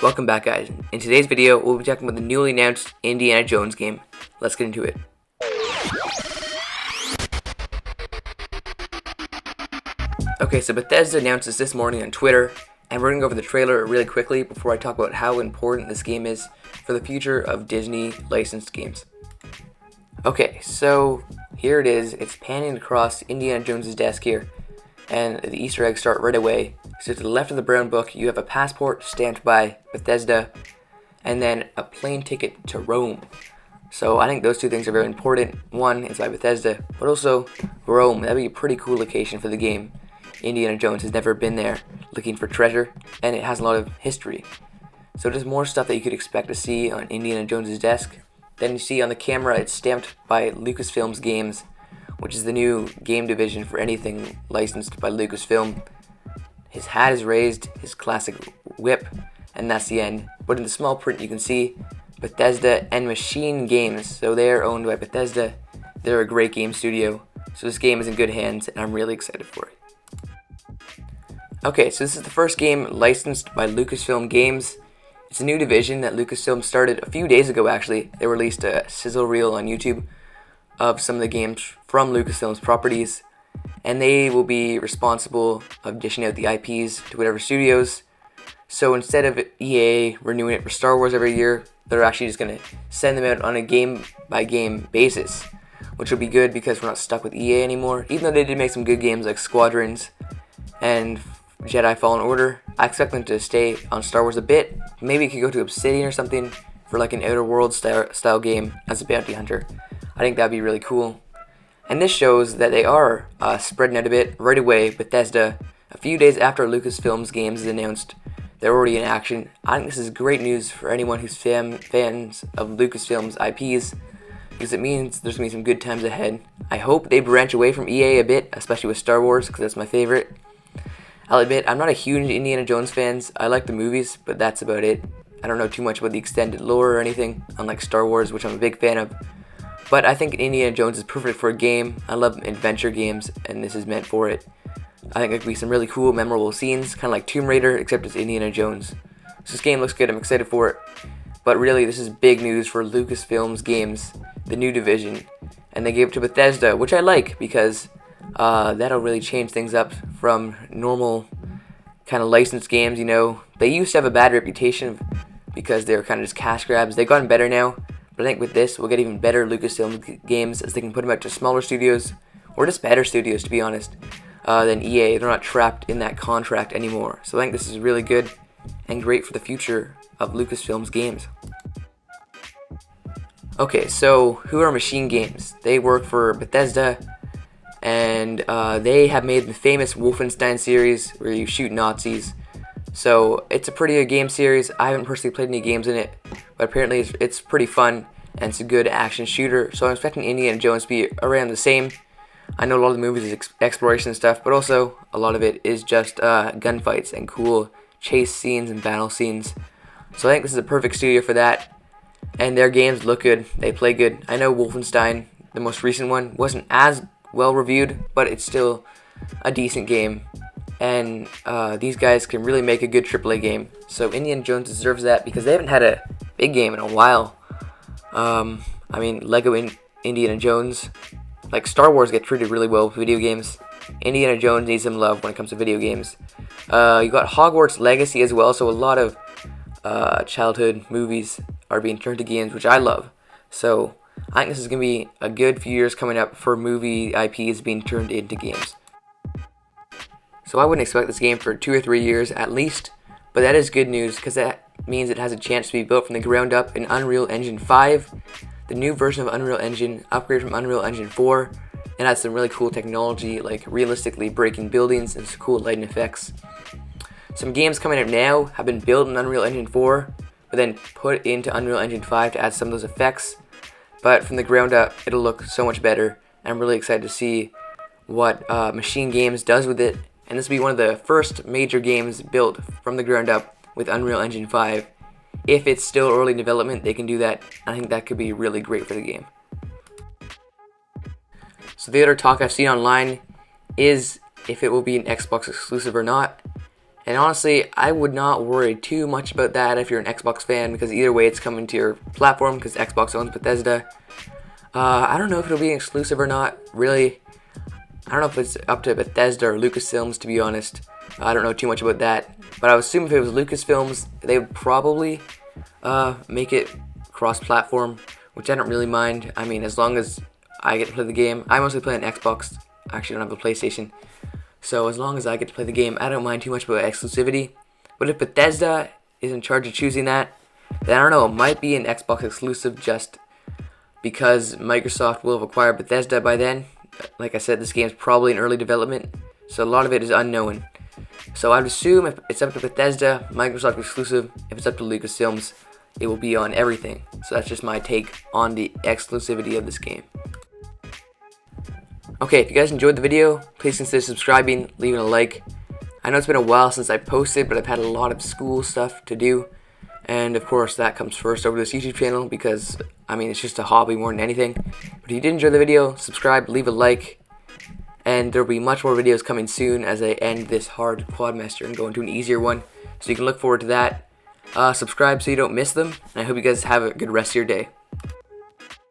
Welcome back, guys. In today's video, we'll be talking about the newly announced Indiana Jones game. Let's get into it. Okay, so Bethesda announced this morning on Twitter, and we're going to go over the trailer really quickly before I talk about how important this game is for the future of Disney licensed games. Okay, so here it is. It's panning across Indiana Jones' desk here, and the Easter eggs start right away. So to the left of the brown book, you have a passport stamped by Bethesda, and then a plane ticket to Rome. So I think those two things are very important. One is by Bethesda, but also Rome. That'd be a pretty cool location for the game. Indiana Jones has never been there looking for treasure, and it has a lot of history. So there's more stuff that you could expect to see on Indiana Jones' desk. Then you see on the camera it's stamped by Lucasfilms Games, which is the new game division for anything licensed by Lucasfilm. His hat is raised, his classic whip, and that's the end. But in the small print you can see Bethesda and Machine Games. So they are owned by Bethesda. They're a great game studio. So this game is in good hands, and I'm really excited for it. Okay, so this is the first game licensed by Lucasfilm Games. It's a new division that Lucasfilm started a few days ago, actually. They released a sizzle reel on YouTube of some of the games from Lucasfilm's properties, and they will be responsible of dishing out the IPs to whatever studios. So instead of EA renewing it for Star Wars every year, they're actually just going to send them out on a game-by-game basis, which will be good because we're not stuck with EA anymore. Even though they did make some good games like Squadrons and Jedi Fallen Order, I expect them to stay on Star Wars a bit. Maybe it could go to Obsidian or something for like an Outer Worlds style game as a bounty hunter. I think that'd be really cool. And this shows that they are spreading out a bit right away. Bethesda, a few days after Lucasfilms Games is announced, they're already in action. I think this is great news for anyone who's fans of Lucasfilms IPs, because it means there's going to be some good times ahead. I hope they branch away from EA a bit, especially with Star Wars, because that's my favorite. I'll admit, I'm not a huge Indiana Jones fan. I like the movies, but that's about it. I don't know too much about the extended lore or anything, unlike Star Wars, which I'm a big fan of. But I think Indiana Jones is perfect for a game. I love adventure games, and this is meant for it. I think there could be some really cool, memorable scenes, kind of like Tomb Raider, except it's Indiana Jones. So this game looks good, I'm excited for it. But really, this is big news for Lucasfilms Games, the new division. And they gave it to Bethesda, which I like, because that'll really change things up from normal kind of licensed games, you know. They used to have a bad reputation because they were kind of just cash grabs. They've gotten better now, but I think with this, we'll get even better Lucasfilm games as they can put them out to smaller studios, or just better studios, to be honest, than EA. They're not trapped in that contract anymore. So I think this is really good and great for the future of Lucasfilm's games. Okay, so who are Machine Games? They work for Bethesda, and they have made the famous Wolfenstein series where you shoot Nazis. So it's a pretty good game series. I haven't personally played any games in it, but apparently it's pretty fun, and it's a good action shooter. So I'm expecting Indiana Jones to be around the same. I know a lot of the movies is exploration and stuff, but also a lot of it is just gunfights and cool chase scenes and battle scenes. So I think this is a perfect studio for that. And their games look good. They play good. I know Wolfenstein, the most recent one, wasn't as well reviewed, but it's still a decent game, and these guys can really make a good AAA game. So Indiana Jones deserves that because they haven't had a big game in a while. I mean, Lego Indiana Jones, like Star Wars, get treated really well with video games. Indiana Jones needs some love when it comes to video games. You got Hogwarts Legacy as well, so a lot of childhood movies are being turned to games, which I love. So I think this is going to be a good few years coming up for movie IPs being turned into games. So I wouldn't expect this game for 2 or 3 years at least, but that is good news because that means it has a chance to be built from the ground up in Unreal Engine 5, the new version of Unreal Engine, upgrade from Unreal Engine 4, and has some really cool technology like realistically breaking buildings and some cool lighting effects. Some games coming out now have been built in Unreal Engine 4, but then put into Unreal Engine 5 to add some of those effects. But from the ground up, it'll look so much better. I'm really excited to see what Machine Games does with it. And this will be one of the first major games built from the ground up with Unreal Engine 5. If it's still early development, they can do that. I think that could be really great for the game. So the other talk I've seen online is if it will be an Xbox exclusive or not. And honestly, I would not worry too much about that if you're an Xbox fan, because either way it's coming to your platform because Xbox owns Bethesda. I don't know if it'll be exclusive or not, really. I don't know if it's up to Bethesda or Lucasfilms, to be honest. I don't know too much about that. But I would assume if it was Lucasfilms, they would probably make it cross-platform, which I don't really mind. I mean, as long as I get to play the game. I mostly play on Xbox. I actually don't have a PlayStation. So as long as I get to play the game, I don't mind too much about exclusivity. But if Bethesda is in charge of choosing that, then I don't know, it might be an Xbox exclusive just because Microsoft will have acquired Bethesda by then. Like I said, this game is probably in early development, so a lot of it is unknown. So I'd assume if it's up to Bethesda, Microsoft exclusive. If it's up to Lucasfilms, it will be on everything. So that's just my take on the exclusivity of this game. Okay, if you guys enjoyed the video, please consider subscribing, leaving a like. I know it's been a while since I posted, but I've had a lot of school stuff to do. And of course, that comes first over this YouTube channel because, I mean, it's just a hobby more than anything. But if you did enjoy the video, subscribe, leave a like. And there will be much more videos coming soon as I end this hard Quadmaster and go into an easier one. So you can look forward to that. Subscribe so you don't miss them. And I hope you guys have a good rest of your day.